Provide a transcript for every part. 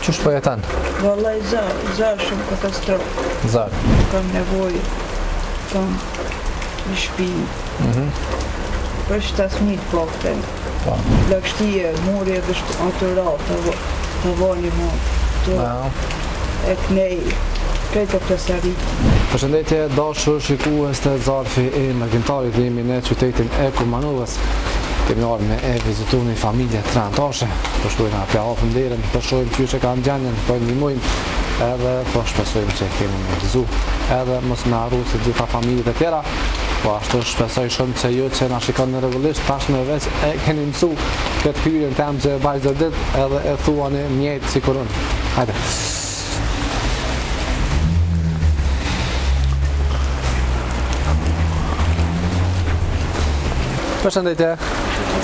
Qysh po jeton? Vallaj zar shumë katastrofë. Zar. Kam nevojë, kam një shtëpi. Për 7.000 pakten. Lagështie, murje dhe autorat, të vani mu, të e knej, krejtë presari. Përshëndetje, dashur shikues të Zarfi e Magjintarit, jemi në qytetin e Kumanovës. Kemi ardhur me e vizitu një familje të antashe, po shkojmë apja hapëm derën, po shohim që kanë gjenjen, po ndihmojmë, edhe po shpresojmë që kemi me gëzu, edhe mos me harru se gjitha familjet e tjera, po ashtu shpresoj shumë që ju që na shikoni rregullisht tashmë veç e keni mësu këtë hyrjen tem që baj çdo ditë, edhe e thuani mjet sikur unë. Hajde. Përshëndetje.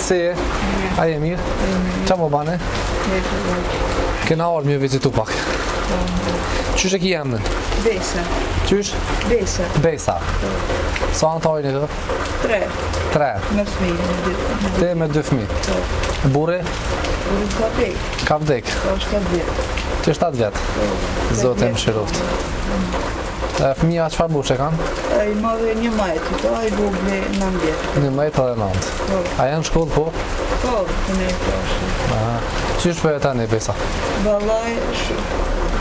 Si e? A je mirë? Qa po bane? Kena ardhur me vizitu pak. Qysh e ki emrin? Besa. Qysh? Besa. Besa. Sa anëtarin e të? 3. 3. Me fëmijë. Te me 2 fëmijë. Burri? Burri ka vdek. Ka vdek. Ka 7 vjet. Ti 7 vjet. Zotë më shiroft. Fëmija çfarë bushe kanë? Ai madhe një majtë, po ai vogli 9 vjet. Një majtë edhe 9. A janë në shkollë po? Po, të ne poshtë. Qysh po jeton e Besa? Vallaj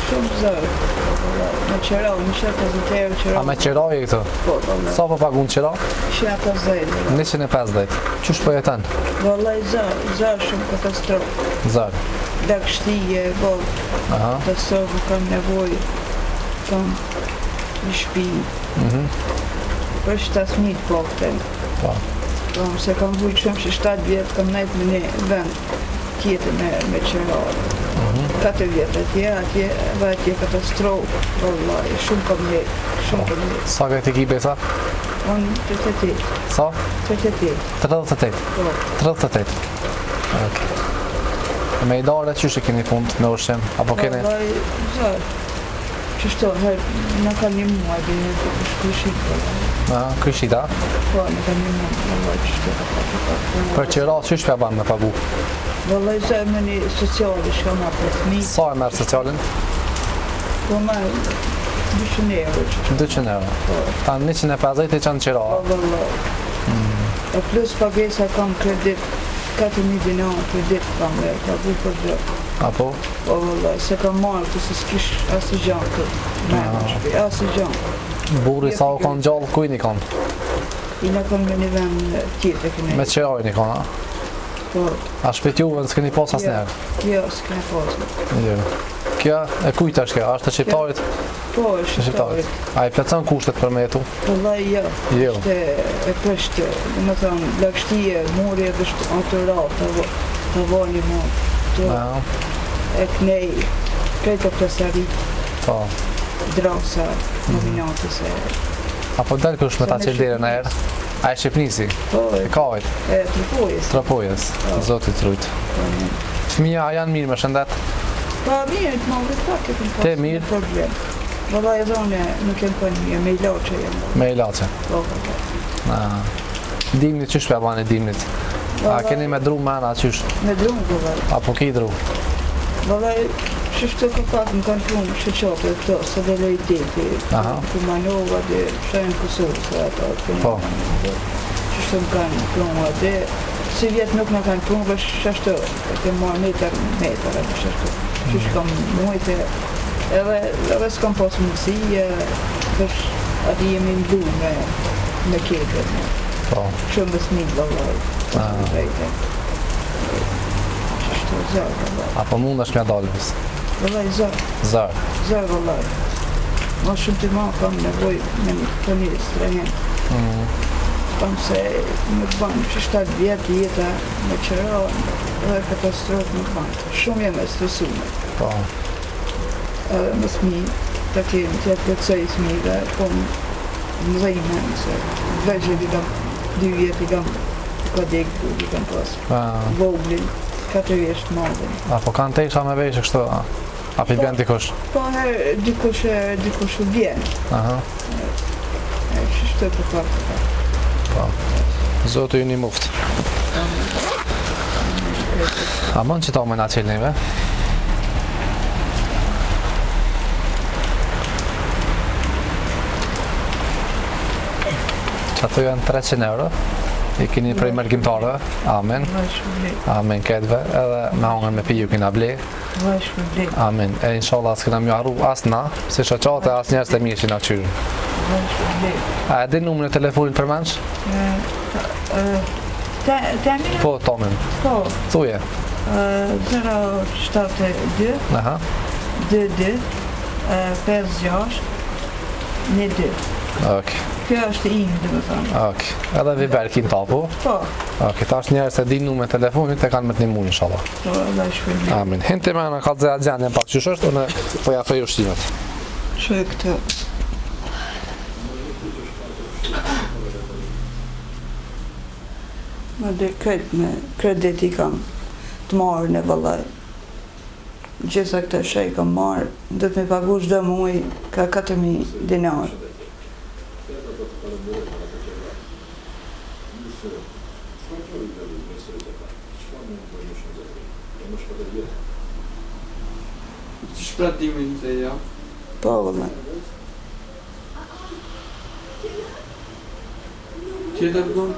shumë zor. Me qera, në 150 euro qera. A me qeroj e këtu? Po, vallaj. Sa po pagun qera? 150. 150. Qysh po jeton? Vallaj zor shumë katastrofë. Zar. Lagështie, katastrofë, kam nevojë, kam një shtëpi. Për 7.000 pakten. Se kam vujtë shumë që 7 vjetë kam nejtë me një vend tjetër me qërarë. 4 vjetë atje katastrofë. Vallaj, shumë kam nejtë. Sa ka ti ki Besa? Unë 38. Sa? 38. 38. Po. 38. Ok. Me i dare qysh e keni fund me ushqim? Apo keni? Vallaj, zor. Qështo, në ka një muaj dhe një të kryshit. Kryshita? Po, në ka një muaj, vallaj, qështo. Për qëra, qysh pja banë me pagu? Vallaj, zë me një sociali shka ma për fëmi. Sa e merë socialin? Po me 200 euro. 200 euro. Ta në 150 e qanë qëra? Po, vallaj. E plus pagesa kam kredit, 4.000 dinar kredit kam me pagu për gjë. Apo? Po, vallaj, se kam marrë të se s'kish asë gjanë këtë. Me në shpi, asë gjanë. Burri sa o kanë gjallë, kujni kanë? I në kanë me një vend tjetë këne. Me qërajni kanë, a? Po. A shpet juve në s'keni pas asë njerë? Jo, s'kene pasë. Jo. Kja e kujtë është kjo? A është të shqiptarit? Po, e shqiptarit. A i plëcën kushtet për me jetu? Vallaj, jo. Jo. E kështë, dhe më thënë, lagështie, murje dhe autorat, të vani mu, të e knej, krejtë presari, drasa, nominatës e... Apo delë kush me ta qëllë dire në erë? A e Shqipnisi? Po, e kajt? E Trapojës. Trapojës, zotit rujtë. Fëmija a janë mirë me shëndet? Pa mirë, të më vëtë pak e këmë pasë. Te mirë? Problem. Valla e dhone nuk e më për një, me ilace jenë. Me ilace? Po, po. Dimnit, qysh për bane dimnit? A keni me dru mena, qysh? Me dru më këllaj. Apo ki dru? Valla qështë të pak më kanë punë shëqapë e këto, se dhe lejteti. Kumanova dhe shajnë Kosovë, se ato. Po. Qështë më kanë punë dhe si vjetë nuk në kanë punë, vë shashtë, e ke marë metar, e shashtë. Qështë kam mujtë, edhe s'kam pasë mundësi, vësh ati jemi ndu me kjekë. Po. Shumë më smit, vallaj. Qështë zërë, vallaj. Apo mund është mja dalëvis? Vallaj, zërë. Zërë? Zërë, vallaj. Ma shumë të ma kam nevoj me një kënjës të rehen. Kam se nuk banë që 7 vjetë jeta me qëra dhe katastrofë nuk banë. Shumë jam e stresume. Po. Më thmi, të kemë të plëtsoj thmive, po më dhejme, se dveqe i kam 2 vjetë i kam ka dekë, i kam pasë. Voglin, 4 vjetë të madhen. Apo kanë te isha me vejshë kështu? A pi bjen dikush? Po, dikush u bjen. Aha. Qështë të pak. Po. Zotë ju një muft. A mund që ta me nga qelnive? Ato janë 300 euro. I keni prej mërgjimtare. Amen. Amen ketve. Edhe me hongën me piju kina ble. Amen. E inshallah s'kena mjë arru as na, si shoqate as njerës të mirë që na qyrë. A e din numrin e telefonit për mensh? Temin? Po, Tomin. Po. Thuje. 072 Aha. 22 56 12. Ok. Kjo është imi, dhe më thonë. Ok. Edhe Viber kin tapu? Po. Ok, ta është njerës e din numrin e telefonit e kanë me të një mu, inshallah. Po, dhe shpërbim. Amin. Hinte me në ka të zëja pak qysh është, unë po ja fej ushtimet. Që e këtë? Më dhe këtë me kredit I kam të marrë në vëllaj. Gjitha këtë shë I kam marrë, dhe të me pagu çdo muaj ka 4.000 dinar. Shpratimin të ja? Po, vëllaj. Tjetër gon?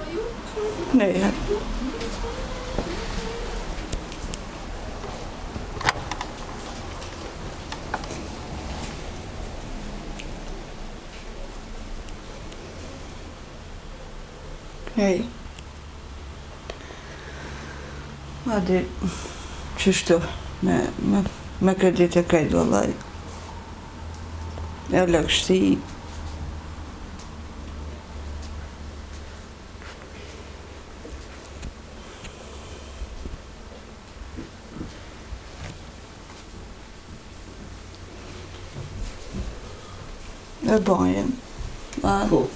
Ne, ja. Hej. Hadi, qështu, me kredit e krejt, vëllaj. E lëkshti. E bajen. Po.